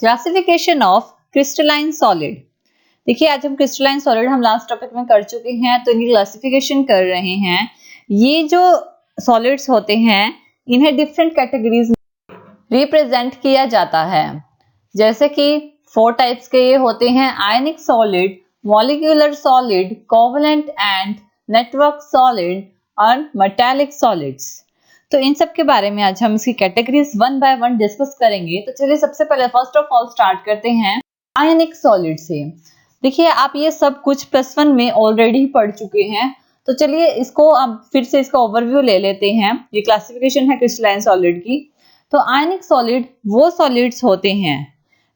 Classification of crystalline solid. देखिए आज हम क्रिस्टलाइन सॉलिड हम लास्ट टॉपिक में कर चुके हैं, तो इनकी क्लासिफिकेशन कर रहे हैं। ये जो सॉलिड्स होते हैं इन्हें डिफरेंट कैटेगरीज में रिप्रेजेंट किया जाता है। जैसे कि 4 टाइप्स के ये होते हैं: आयनिक solid, molecular solid, covalent and network solid और मेटालिक सॉलिड्स। तो इन सब के बारे में आज हम इसकी categories one by one discuss करेंगे। तो चलिए सबसे पहले फर्स्ट ऑफ ऑल स्टार्ट करते हैं आयनिक सॉलिड से। देखिए आप ये सब कुछ +1 में ऑलरेडी पढ़ चुके हैं, तो चलिए इसको अब फिर से इसका ओवरव्यू ले लेते हैं। ये क्लासिफिकेशन है क्रिस्टलाइन सॉलिड की। तो आयनिक सॉलिड वो सॉलिड्स होते हैं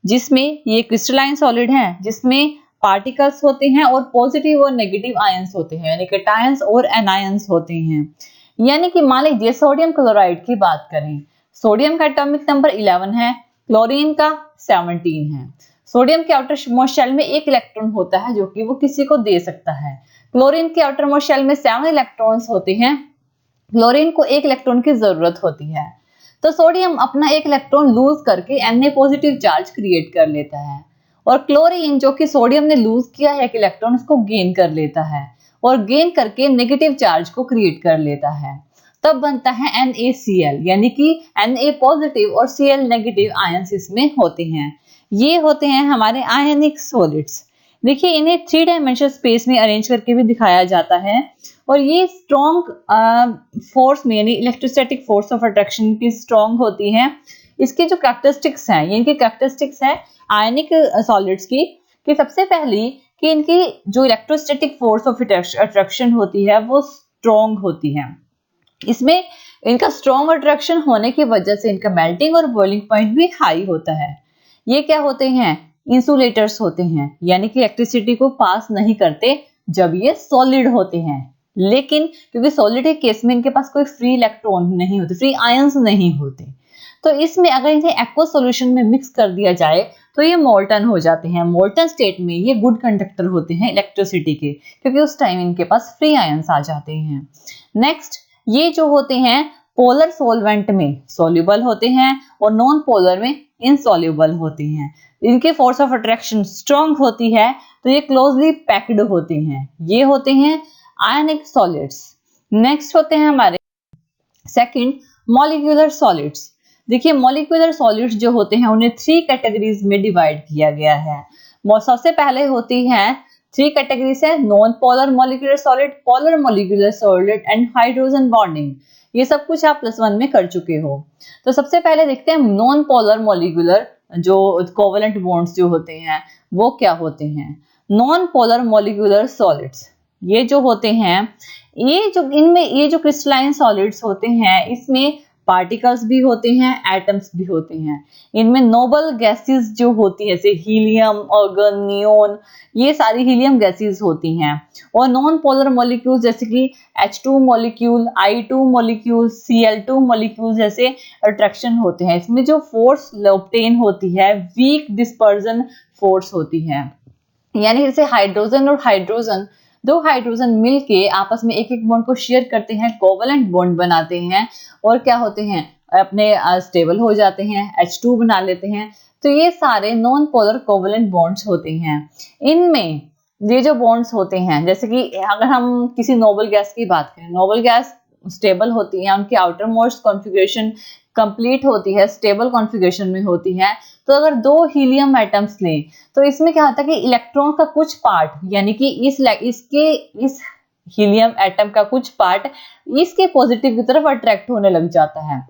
जिसमें ये क्रिस्टलाइन सॉलिड है, जिसमें पार्टिकल्स होते हैं और पॉजिटिव और नेगेटिव आयंस होते हैं, यानी कैटायंस और एनायंस होते हैं। यानी कि मान लीजिए सोडियम क्लोराइड की बात करें, सोडियम का एटॉमिक नंबर 11 है, क्लोरीन का 17 है। सोडियम के आउटर मोस्ट शेल में 1 इलेक्ट्रॉन होता है जो कि वो किसी को दे सकता है। क्लोरीन के आउटर मोस्ट शेल में 7 इलेक्ट्रॉन्स होते हैं। क्लोरीन को 1 इलेक्ट्रॉन की जरूरत होती है। तो सोडियम अपना 1 इलेक्ट्रॉन लूज करके Na पॉजिटिव चार्ज क्रिएट कर लेता है, और क्लोरीन जो कि सोडियम ने लूज किया है 1 इलेक्ट्रॉन, उसको गेन कर लेता है और गेन करके नेगेटिव चार्ज को क्रिएट कर लेता है। तब बनता है NaCl, यानी कि Na पॉजिटिव और Cl नेगेटिव आयंस इसमें होते हैं। ये होते हैं हमारे आयनिक सॉलिड्स। देखिए इन्हें 3 डायमेंशनल स्पेस में अरेंज करके भी दिखाया जाता है, और ये स्ट्रॉन्ग फोर्स में यानी इलेक्ट्रोस्टैटिक फोर्स ऑफ अट्रैक्शन की स्ट्रॉन्ग होती है। इसकी जो कैरेक्टरिस्टिक्स हैं, इनकी कैरेक्टरिस्टिक्स है आयनिक सॉलिड्स की, कि सबसे पहली कि इनकी जो इलेक्ट्रोस्टैटिक फोर्स ऑफ अट्रैक्शन होती है वो स्ट्रॉन्ग होती है। इसमें इनका स्ट्रॉन्ग अट्रैक्शन होने की वजह से इनका मेल्टिंग और बॉइलिंग पॉइंट भी हाई होता है। ये क्या होते हैं? इंसुलेटर्स होते हैं, यानी कि इलेक्ट्रिसिटी को पास नहीं करते जब ये सॉलिड होते हैं। लेकिन क्योंकि सॉलिड के केस में इनके पास कोई फ्री इलेक्ट्रॉन नहीं होते, फ्री आयंस नहीं होते, तो इसमें अगर इन्हें एक्वस सॉल्यूशन में मिक्स कर दिया जाए तो ये मोल्टन हो जाते हैं। मोल्टन स्टेट में ये गुड कंडक्टर होते हैं इलेक्ट्रिसिटी के, क्योंकि उस टाइम इनके पास फ्री आयंस आ जाते हैं। नेक्स्ट, ये जो होते हैं पोलर सॉल्वेंट में सॉल्युबल होते हैं और नॉन पोलर में इनसॉल्युबल होते हैं। इनके फोर्स ऑफ अट्रैक्शन स्ट्रॉन्ग होती है, तो ये क्लोजली पैक्ड होते हैं। ये होते हैं आयनिक सॉलिड्स। नेक्स्ट होते हैं हमारे सेकंड मॉलिक्यूलर सॉलिड्स। देखिए मॉलिक्यूलर सॉलिड्स जो होते हैं उन्हें 3 कैटेगरीज में डिवाइड किया गया है। सबसे पहले होती है 3 कैटेगरीज है: non polar molecular solid, polar molecular solid and hydrogen bonding. ये सब कुछ आप +1 में कर चुके हो। तो सबसे पहले देखते हैं नॉन पोलर मॉलिक्यूलर जो कोवलेंट बॉन्ड्स जो होते हैं वो क्या होते हैं। नॉन पोलर मॉलिक्यूलर सॉलिड्स ये जो होते हैं, ये जो क्रिस्टलाइन सॉलिड्स होते हैं इसमें पार्टिकल्स भी होते हैं, एटम्स भी होते हैं। इनमें नोबल गैसेस जो होती है जैसे हीलियम, आर्गन, नियोन, ये सारी हीलियम गैसेस होती हैं। और नॉन पोलर मॉलिक्यूल्स जैसे कि H2 molecule, I2 molecule, Cl2 molecule जैसे अट्रैक्शन होते हैं। इसमें जो फोर्स ऑब्टेन होती है वीक डिस्पर्जन फोर्स होती है, यानी जैसे हाइड्रोजन और हाइड्रोजन, 2 हाइड्रोजन मिलके आपस में एक बॉन्ड को शेयर करते हैं, कोवलेंट बॉन्ड बनाते हैं और क्या होते हैं अपने स्टेबल हो जाते हैं, H2 बना लेते हैं। तो ये सारे नॉन पोलर कोवलेंट बॉन्ड्स होते हैं। इनमें ये जो बॉन्ड्स होते हैं, जैसे कि अगर हम किसी नोबल गैस की बात करें, नोबल गैस स्टेबल होती है, उनकी आउटर मोस्ट कॉन्फ़िगरेशन कंप्लीट होती है, स्टेबल कॉन्फ़िगरेशन में होती है। तो अगर 2 हीलियम एटम्स लें तो इसमें क्या होता है कि इलेक्ट्रॉन का कुछ पार्ट, यानी कि इस हीलियम एटम का कुछ पार्ट इसके पॉजिटिव की तरफ अट्रैक्ट होने लग जाता है।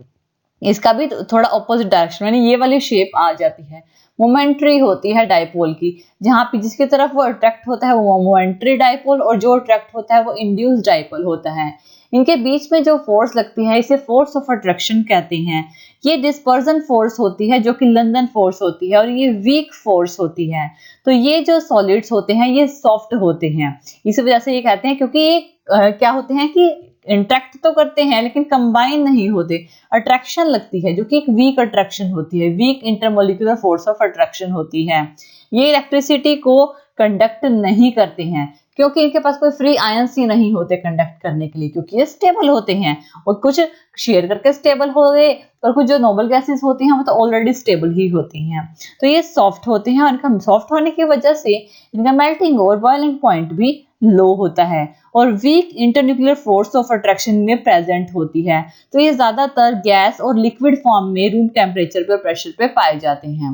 इसका भी थोड़ा ऑपोजिट डायरेक्शन, यानी ये वाली शेप आ जाती है। मोमेंट्री होती है डायपोल की, जहां पे जिसकी तरफ वो अट्रैक्ट होता है वो मोमेंट्री डायपोल, और जो अट्रैक्ट होता है वो इंड्यूस्ड डायपोल होता है। इनके बीच में जो फोर्स लगती है इसे फोर्स ऑफ अट्रैक्शन कहते हैं। ये डिस्पर्जन फोर्स होती है जो कि लंदन फोर्स होती है, और ये वीक फोर्स होती है। तो ये जो सॉलिड्स होते हैं ये सॉफ्ट होते हैं, इस वजह से ये कहते हैं, क्योंकि ये क्या होते हैं कि इंटरेक्ट तो करते हैं लेकिन कंबाइन नहीं होते, अट्रैक्शन लगती है जो कि एक वीक अट्रैक्शन होती है, weak intermolecular force of attraction होती है। ये इलेक्ट्रिसिटी को कंडक्ट नहीं करते हैं, क्योंकि इनके पास कोई फ्री आयंस ही नहीं होते कंडक्ट करने के लिए, क्योंकि ये स्टेबल होते हैं और कुछ शेयर करके स्टेबल हो गए और कुछ जो नोबल गैसेस होती हैं वो तो ऑलरेडी स्टेबल ही होती हैं। तो ये सॉफ्ट होते हैं और इनका सॉफ्ट होने की वजह से इनका मेल्टिंग और बॉइलिंग पॉइंट भी लो होता है और weak internuclear force of attraction में प्रेजेंट होती है। तो ये ज्यादातर गैस और लिक्विड फॉर्म में रूम टेम्परेचर पे और प्रेशर पे पाए जाते हैं।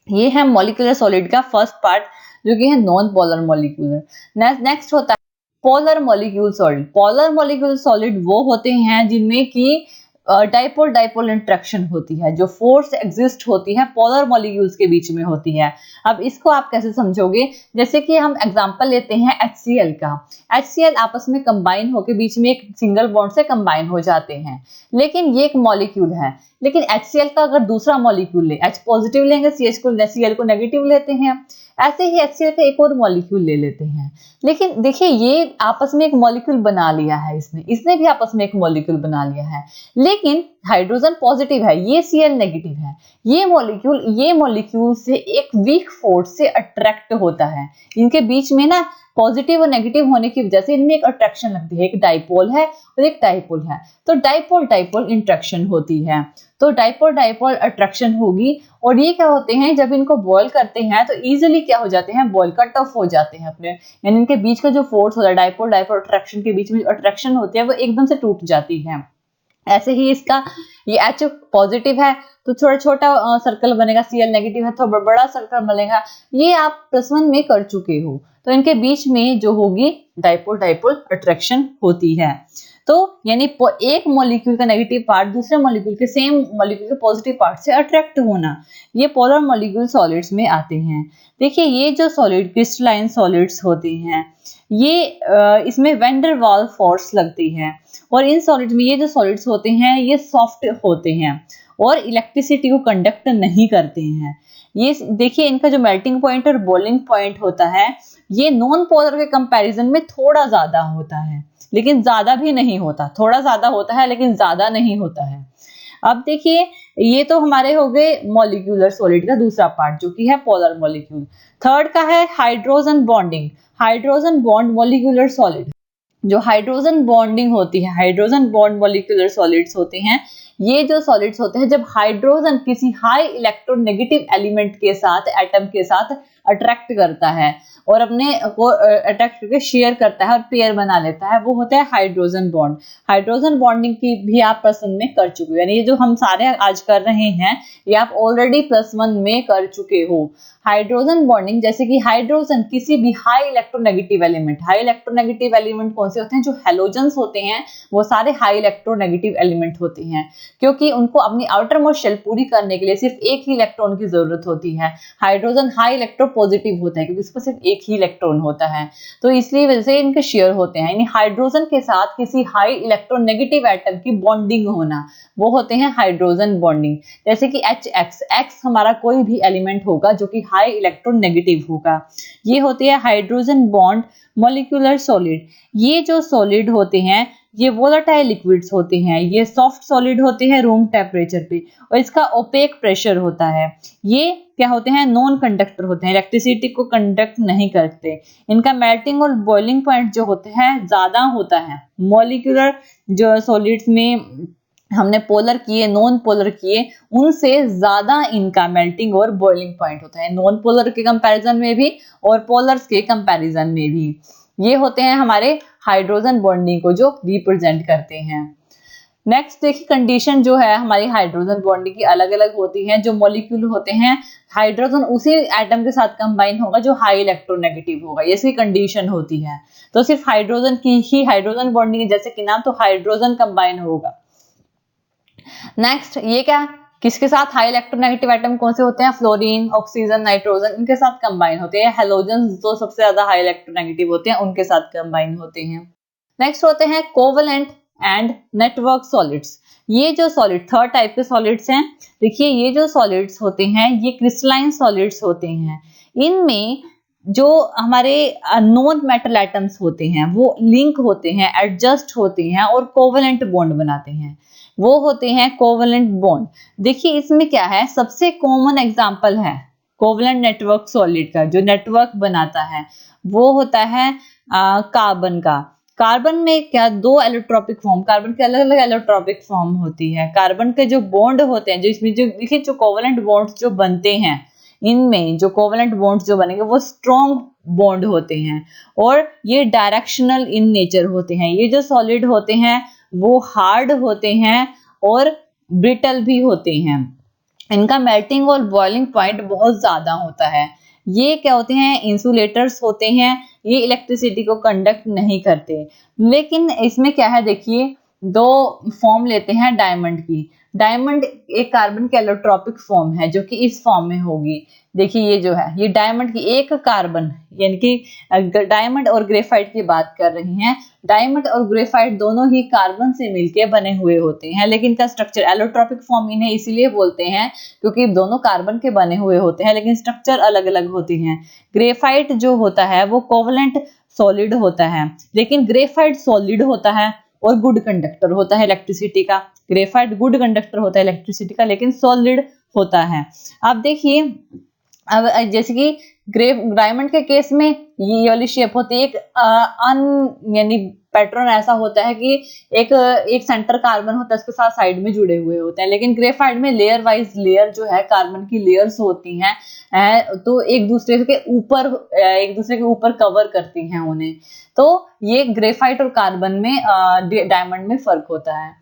ये है मॉलिक्यूलर सॉलिड का फर्स्ट पार्ट जो कि है नॉन पोलर मॉलिक्यूलर। नेक्स्ट होता है polar molecule solid. Polar molecule solid वो होते हैं जिनमें की डाइपोल डाइपोल इंटरेक्शन होती है, जो फोर्स एग्जिस्ट होती है पोलर मॉलिक्यूल्स के बीच में होती है। अब इसको आप कैसे समझोगे, जैसे कि हम एग्जांपल लेते हैं HCl का। HCl आपस में कंबाइन होकर बीच में एक सिंगल बॉन्ड से कंबाइन हो जाते हैं, लेकिन ये एक मॉलिक्यूल है। लेकिन HCl का अगर दूसरा मॉलिक्यूल ले, H पॉजिटिव लेंगे, Cl को नेगेटिव लेते हैं, ऐसे ही HCl का एक और मॉलिक्यूल ले लेते हैं। लेकिन देखिए ये आपस में एक मॉलिक्यूल बना लिया है, इसने भी आपस में एक मॉलिक्यूल बना लिया है, लेकिन हाइड्रोजन पॉजिटिव है, ये Cl नेगेटिव है। ये मॉलिक्यूल से एक वीक फोर्स से अट्रैक्ट होता है। इनके बीच में ना पॉजिटिव और नेगेटिव होने की वजह से इनमें एक अट्रैक्शन लगती है, एक डाइपोल है और एक डाइपोल है, तो डाइपोल डाइपोल इंटरेक्शन होती है। तो डाइपोल डाइपोल अट्रैक्शन होगी और ये क्या होते हैं, जब इनको बॉयल करते हैं तो इजीली क्या हो जाते हैं, बॉयल कट ऑफ हो जाते हैं अपने, यानी इनके बीच का जो फोर्स होता है डाइपोल डाइपोल अट्रैक्शन के बीच में अट्रैक्शन होती है वो एकदम से टूट जाती है। ऐसे ही इसका ये H पॉजिटिव है तो थोड़ा छोटा सर्कल बनेगा, Cl नेगेटिव है तो बड़ा सर्कल बनेगा। ये आप +1 में कर चुके हो। तो इनके बीच में जो होगी डाइपोल डाइपोल अट्रैक्शन होती है। तो यानी एक मॉलिक्यूल का नेगेटिव पार्ट दूसरे मॉलिक्यूल के सेम मॉलिक्यूल के पॉजिटिव पार्ट से अट्रैक्ट होना, ये पोलर मॉलिक्यूल सॉलिड्स में आते हैं। देखिए ये जो सॉलिड क्रिस्टलाइन सॉलिड्स होते हैं ये इसमें वैन डर वाल फोर्स लगती है और इन सॉलिड्स में ये जो सॉलिड्स होते हैं ये सॉफ्ट होते हैं और इलेक्ट्रिसिटी को कंडक्ट नहीं करते हैं। ये देखिए इनका जो मेल्टिंग पॉइंट और बॉइलिंग पॉइंट होता है ये नॉन पोलर के कंपैरिजन में थोड़ा ज्यादा होता है, लेकिन ज्यादा भी नहीं होता, थोड़ा ज्यादा होता है लेकिन ज्यादा नहीं होता है। अब देखिए ये तो हमारे हो गए मॉलिक्यूलर सॉलिड का दूसरा पार्ट जो कि है पोलर मॉलिक्यूल। थर्ड का है hydrogen bonding, hydrogen bond molecular solid. जो हाइड्रोजन बॉन्डिंग होती है, हाइड्रोजन बॉन्ड मॉलिक्यूलर सॉलिड्स होते हैं, ये जो सॉलिड्स होते हैं जब हाइड्रोजन किसी हाई इलेक्ट्रोनेगेटिव एलिमेंट के साथ, एटम के साथ अट्रैक्ट करता है और अपने को अट्रैक्ट करके शेयर करता है और पेयर बना लेता है, वो होता है हाइड्रोजन बॉन्ड। हाइड्रोजन बॉन्डिंग की भी आप +1 में कर चुके हो, यानी ये जो हम सारे आज कर रहे हैं ये आप ऑलरेडी +1 में कर चुके हो। हाइड्रोजन बॉन्डिंग जैसे कि हाइड्रोजन किसी भी high electronegative element, high electronegative element कौन से होते हैं, जो हैलोजेंस होते हैं वो सारे हाई इलेक्ट्रोनेगेटिव एलिमेंट होते हैं, क्योंकि उनको अपनी आउटर मोस्ट शेल पूरी करने के लिए सिर्फ एक ही इलेक्ट्रॉन की जरूरत होती है। हाइड्रोजन हाई इलेक्ट्रोपॉजिटिव होता है क्योंकि उसको सिर्फ एक ही इलेक्ट्रॉन होता है, तो इसलिए वजह से इनके शेयर होते हैं। यानी हाइड्रोजन के साथ किसी हाई इलेक्ट्रोनेगेटिव एटम की बॉन्डिंग होना, वो होते हैं हाइड्रोजन बॉन्डिंग। जैसे कि X हमारा कोई भी एलिमेंट होगा जो कि हाई इलेक्ट्रोनेगेटिव होगा, ये होते हैं हाइड्रोजन बॉन्ड मॉलिक्यूलर सॉलिड। ये जो सॉलिड होते हैं ये वोलेटाइल लिक्विड्स होते हैं, ये सॉफ्ट सॉलिड होते हैं रूम टेम्परेचर पे और इसका ओपेक प्रेशर होता है। ये क्या होते हैं, नॉन कंडक्टर होते हैं, इलेक्ट्रिसिटी को कंडक्ट नहीं करते। इनका मेल्टिंग और बॉइलिंग पॉइंट जो होता है ज्यादा होता है। मॉलिक्यूलर जो सॉलिड्स में हमने पोलर किए, नॉन पोलर किए, उनसे ज्यादा इनका मेल्टिंग और बॉइलिंग पॉइंट होता है, नॉन पोलर के कंपैरिजन में भी और पोलर्स के कंपैरिजन में भी। ये होते हैं हमारे हाइड्रोजन बॉन्डिंग को जो रिप्रेजेंट करते हैं। नेक्स्ट देखिए कंडीशन जो है हमारी हाइड्रोजन बॉन्डिंग की अलग अलग होती है। जो मॉलिक्यूल होते हैं हाइड्रोजन उसी एटम के साथ कंबाइन होगा जो हाई इलेक्ट्रोनेगेटिव होगा, ये इसकी कंडीशन होती है। तो सिर्फ हाइड्रोजन की ही हाइड्रोजन बॉन्डिंग जैसे कि नाम, तो हाइड्रोजन कंबाइन होगा। नेक्स्ट ये क्या, किसके साथ हाई इलेक्ट्रोनेगेटिव एटम कौन से होते हैं, फ्लोरीन, ऑक्सीजन, नाइट्रोजन, इनके साथ कंबाइन होते हैं। हेलोजेंस जो सबसे ज्यादा हाई इलेक्ट्रोनेगेटिव होते हैं उनके साथ कंबाइन होते हैं। नेक्स्ट होते हैं कोवलेंट एंड नेटवर्क सॉलिड्स। ये जो सॉलिड थर्ड टाइप के सॉलिड्स हैं, देखिए ये जो सॉलिड्स होते हैं ये क्रिस्टलाइन सॉलिड्स होते हैं। इनमें जो हमारे नॉन मेटल एटम्स होते हैं वो लिंक होते हैं, एडजस्ट होते हैं और कोवलेंट बॉन्ड बनाते हैं, वो होते हैं कोवलेंट बॉन्ड। देखिए इसमें क्या है, सबसे कॉमन एग्जांपल है कोवलेंट नेटवर्क सॉलिड का, जो नेटवर्क बनाता है वो होता है कार्बन का। कार्बन में क्या दो एलोट्रोपिक फॉर्म, कार्बन के अलग अलग एलोट्रोपिक फॉर्म होती है। कार्बन के जो बॉन्ड होते हैं, जो इसमें जो देखिए जो कोवलेंट बॉन्ड्स जो बनते हैं, इनमें जो कोवलेंट बॉन्ड्स जो बनेंगे वो स्ट्रॉन्ग बॉन्ड होते हैं और ये डायरेक्शनल इन नेचर होते हैं। ये जो सॉलिड होते हैं वो हार्ड होते हैं और ब्रिटल भी होते हैं। इनका मेल्टिंग और बॉइलिंग पॉइंट बहुत ज्यादा होता है। ये क्या होते हैं, इंसुलेटर्स होते हैं। ये इलेक्ट्रिसिटी को कंडक्ट नहीं करते। लेकिन इसमें क्या है, देखिए दो फॉर्म लेते हैं डायमंड की। डायमंड एक कार्बन के एलोट्रोपिक फॉर्म है जो कि इस फॉर्म में होगी। देखिए ये जो है ये डायमंड की एक कार्बन, यानी कि डायमंड और ग्रेफाइट की बात कर रही हैं। डायमंड और ग्रेफाइट दोनों ही कार्बन से मिलके बने हुए होते हैं, लेकिन इनका स्ट्रक्चर एलोट्रोपिक फॉर्म इन्हें इसीलिए बोलते हैं क्योंकि दोनों कार्बन के बने हुए होते हैं, लेकिन स्ट्रक्चर अलग अलग होती हैं। ग्रेफाइट जो होता है वो कोवलेंट सॉलिड होता है, लेकिन ग्रेफाइट सॉलिड होता है और गुड कंडक्टर होता है इलेक्ट्रिसिटी का। ग्रेफाइट गुड कंडक्टर होता है इलेक्ट्रिसिटी का, लेकिन सॉलिड होता है। अब देखिए, अब जैसे कि डायमंड के केस में ये वाली शेप होती है, एक यानी पैटर्न ऐसा होता है कि एक सेंटर कार्बन होता है, उसके साथ साइड में जुड़े हुए होते हैं। लेकिन ग्रेफाइट में लेयर वाइज लेयर जो है कार्बन की लेयर्स होती हैं, तो एक दूसरे के ऊपर कवर करती हैं उन्हें। तो ये ग्रेफाइट और कार्बन में डायमंड में फर्क होता है।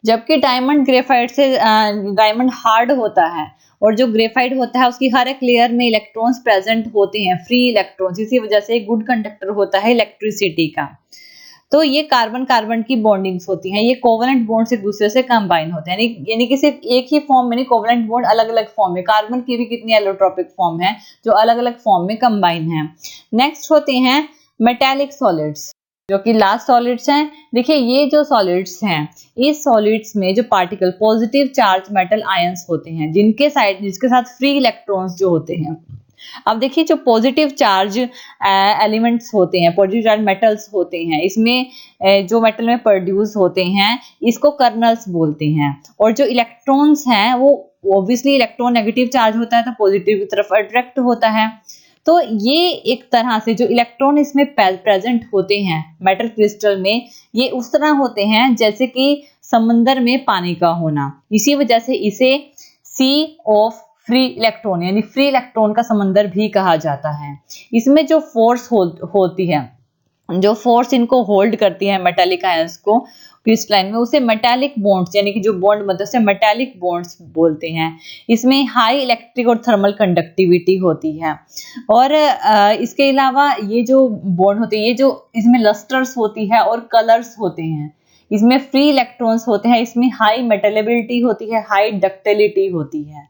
जबकि डायमंड ग्रेफाइट से डायमंड हार्ड होता है और जो ग्रेफाइट होता है उसकी हर एक लेयर में इलेक्ट्रॉन्स प्रेजेंट होते हैं, फ्री इलेक्ट्रॉन्स। इसी वजह से गुड कंडक्टर होता है इलेक्ट्रिसिटी का। तो ये कार्बन कार्बन की बॉन्डिंग्स होती हैं। ये कोवलेंट बॉन्ड्स एक दूसरे से कंबाइन होते हैं, यानी कि सिर्फ एक ही फॉर्म में नहीं, कोवलेंट बॉन्ड अलग अलग फॉर्म में। कार्बन की भी कितनी एलोट्रोपिक फॉर्म है जो अलग अलग फॉर्म में कंबाइन है। नेक्स्ट होते हैं मेटेलिक सॉलिड्स, जो कि लास्ट सॉलिड्स हैं। देखिए ये जो सॉलिड्स हैं, इस सॉलिड्स में जो particle positive charge metal ions होते हैं, जिसके साथ फ्री इलेक्ट्रॉन्स जो होते हैं। अब देखिए जो पॉजिटिव चार्ज एलिमेंट्स होते हैं, पॉजिटिव चार्ज मेटल्स होते हैं, इसमें जो मेटल में प्रोड्यूस होते हैं इसको कर्नल्स बोलते हैं। और जो इलेक्ट्रॉन्स हैं वो ऑब्वियसली इलेक्ट्रॉन नेगेटिव चार्ज होता है तो पॉजिटिव की तरफ अट्रैक्ट होता है। तो ये एक तरह से जो इलेक्ट्रॉन इसमें प्रेजेंट होते हैं मेटल क्रिस्टल में, ये उस तरह होते हैं जैसे कि समंदर में पानी का होना। इसी वजह से इसे सी ऑफ फ्री इलेक्ट्रॉन यानी फ्री इलेक्ट्रॉन का समंदर भी कहा जाता है। इसमें जो फोर्स होती है, जो फोर्स इनको होल्ड करती है मेटालिक आयंस को क्रिस्टलाइन में, उसे मेटालिक बॉन्ड्स यानी कि जो बॉन्ड बनते हैं उसे मेटालिक बॉन्ड्स बोलते हैं। इसमें हाई इलेक्ट्रिक और थर्मल कंडक्टिविटी होती है। और इसके अलावा ये जो बॉन्ड होते हैं, ये जो इसमें लस्टर्स होती है और कलर्स होते हैं। इसमें फ्री इलेक्ट्रॉन्स होते हैं, इसमें हाई मेटेलेबिलिटी होती है, हाई डक्टिलिटी होती है।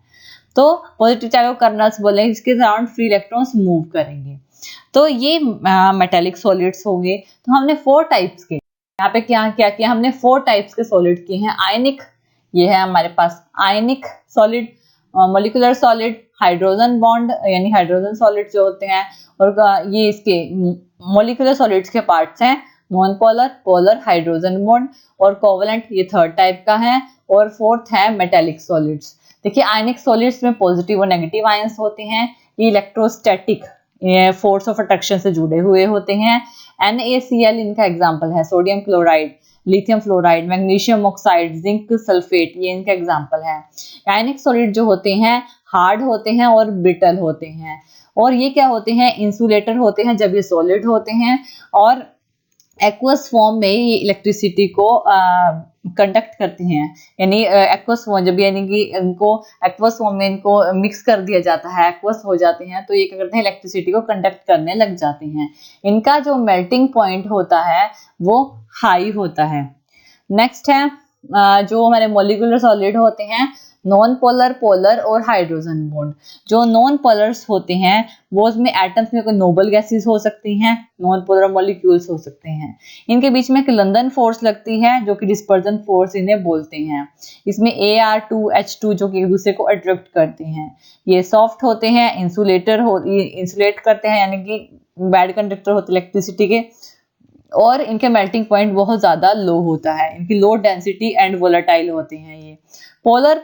तो पॉजिटिव चार्ज को कर्नल्स बोले, इसके अराउंड फ्री इलेक्ट्रॉन्स मूव करेंगे। तो ये मेटालिक सॉलिड्स हो गए। तो हमने 4 टाइप्स के, यहाँ पे क्या किया, हमने 4 टाइप्स के सॉलिड किए हैं। आयनिक, ये है हमारे पास ionic solid, molecular solid, hydrogen bond यानी हाइड्रोजन सॉलिड जो होते हैं, और ये इसके मॉलिक्यूलर सॉलिड्स के पार्ट्स हैं non polar, polar, hydrogen bond और कोवलेंट, ये 3rd टाइप का है। और 4th है मेटालिक सॉलिड्स। देखिए आयनिक सॉलिड्स में पॉजिटिव और नेगेटिव आयंस होते हैं। ये इलेक्ट्रोस्टैटिक फोर्स ऑफ अट्रैक्शन से जुड़े हुए होते हैं। NaCl इनका एग्जांपल है, sodium chloride, lithium fluoride, magnesium oxide, zinc sulphate, ये इनका एग्जांपल है। आयनिक सॉलिड जो होते हैं हार्ड होते हैं और ब्रिटल होते हैं। और ये क्या होते हैं, इंसुलेटर होते हैं जब ये सॉलिड होते हैं। और एक्वस फॉर्म में ये इलेक्ट्रिसिटी को कंडक्ट करते हैं, यानी एक्वस फॉर्म जब यानी कि इनको एक्वस फॉर्म में इनको मिक्स कर दिया जाता है, एक्वस हो जाते हैं, तो ये क्या करते हैं, इलेक्ट्रिसिटी को कंडक्ट करने लग जाते हैं। इनका जो मेल्टिंग पॉइंट होता है वो हाई होता है। नेक्स्ट है जो हमारे मॉलिक्यूलर सॉलिड होते हैं, नॉन पोलर, पोलर और हाइड्रोजन बॉन्ड। जो नॉन पोलर्स होते हैं वो उसमें एटम्स में कोई नोबल गैसेस हो सकती हैं, नॉन पोलर मॉलिक्यूल्स हो सकते हैं। इनके बीच में एक लंदन फोर्स लगती है जो कि डिस्पर्जन फोर्स इन्हें बोलते हैं। इसमें Ar2H2 जो कि एक दूसरे को अट्रैक्ट करते हैं। ये सॉफ्ट होते हैं, इंसुलेट करते हैं, यानी कि बैड कंडक्टर होते इलेक्ट्रिसिटी के। और इनके मेल्टिंग पॉइंट बहुत ज्यादा लो होता है, इनकी लो डेंसिटी एंड वोलेटाइल होते हैं। ये पोलर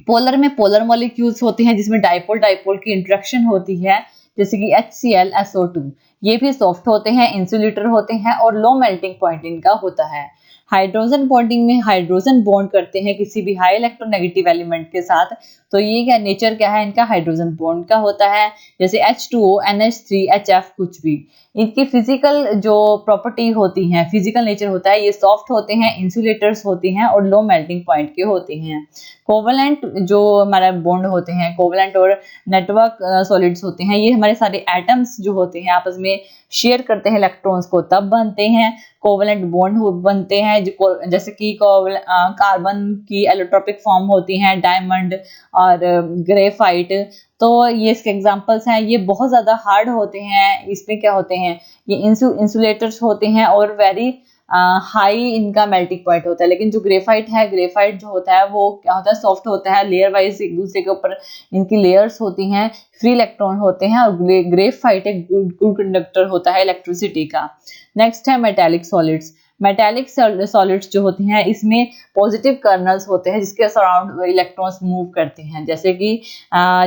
पोलर में पोलर मॉलिक्यूल्स होते हैं जिसमें डाइपोल डाइपोल की इंटरेक्शन होती है, जैसे कि HCl SO2। ये भी सॉफ्ट होते हैं, इंसुलेटर होते हैं और लो मेल्टिंग पॉइंट इनका होता है। हाइड्रोजन बॉन्डिंग में हाइड्रोजन बॉन्ड करते हैं किसी भी हाई इलेक्ट्रोनेगेटिव एलिमेंट के साथ, तो ये क्या नेचर क्या है इनका, हाइड्रोजन बॉन्ड का होता है, जैसे H2O NH3 HF कुछ भी। इनकी फिजिकल जो प्रॉपर्टी होती हैं, फिजिकल नेचर होता है, ये सॉफ्ट होते हैं, इंसुलेटर्स होती हैं और लो मेल्टिंग पॉइंट के होते हैं। कोवलेंट जो हमारा बॉन्ड होते हैं, कोवलेंट और नेटवर्क सॉलिड्स होते हैं, ये हमारे सारे एटम्स जो होते हैं आपस में शेयर करते हैं इलेक्ट्रॉन्स को, तब बनते हैं कोवलेंट बॉन्ड बनते हैं, जैसे कि कार्बन की एलोट्रोपिक फॉर्म होती हैं, डायमंड और ग्रेफाइट। तो ये इसके एग्जांपल्स हैं। ये बहुत ज़्यादा हार्ड होते हैं, इसमें क्या होते हैं, ये इंसुलेटर्स होते हैं और वेरी हाई इनका मेल्टिंग पॉइंट होता है। लेकिन जो ग्रेफाइट है, ग्रेफाइट जो होता है वो क्या होता है, सॉफ्ट होता है, लेयर वाइज एक दूसरे के ऊपर इनकी लेयर्स होती हैं, फ्री इलेक्ट्रॉन होते हैं और ग्रेफाइट एक गुड कंडक्टर होता है इलेक्ट्रिसिटी का। नेक्स्ट है मेटालिक सॉलिड्स। मेटालिक सॉलिड्स जो होती हैं इसमें पॉजिटिव कर्नल्स होते हैं जिसके सराउंड इलेक्ट्रॉन्स मूव करते हैं, जैसे कि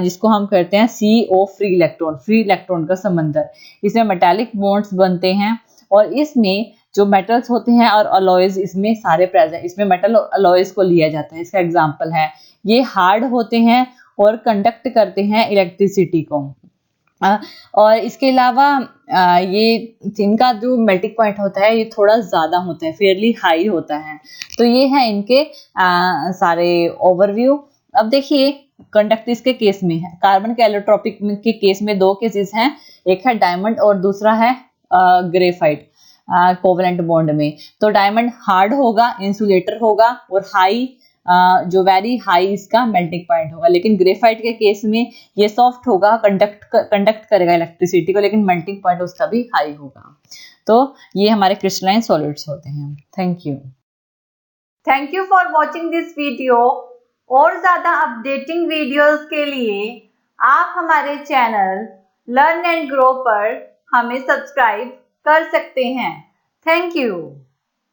जिसको हम करते हैं CO फ्री इलेक्ट्रॉन का समंदर। इसमें मेटालिक बॉन्ड्स बनते हैं और इसमें जो मेटल्स होते हैं और अलॉयज इसमें सारे प्रेजेंट, इसमें मेटल अलॉयज को लिया जाता है। इसका एग्जांपल है, ये हार्ड होते हैं और कंडक्ट करते हैं इलेक्ट्रिसिटी को। और इसके अलावा ये इनका जो मेल्टिंग पॉइंट होता है ये थोड़ा ज़्यादा होता है, फेयरली हाई होता है। तो ये है इनके सारे ओवरव्यू। अब देखिए कंडक्टिस के केस में है, कार्बन के एलोट्रोपिक के केस में दो केसेस हैं, एक है डायमंड और दूसरा है ग्रेफाइट कोवलेंट बॉन्ड में। तो डायमंड हार्ड होगा, इंसुलेटर होगा और हाई जो वेरी हाई इसका मेल्टिंग पॉइंट होगा। लेकिन ग्रेफाइट के केस में ये सॉफ्ट होगा, कंडक्ट करेगा इलेक्ट्रिसिटी को, लेकिन मेल्टिंग पॉइंट उसका भी हाई होगा। तो ये हमारे क्रिस्टलाइन सॉलिड्स होते हैं। Thank you for watching this video. और ज़्यादा अपडेटिंग वीडियोस के लिए आप हमारे चैनल लर्न एंड ग्रो पर हमें सब्सक्राइब कर सकते हैं। Thank you.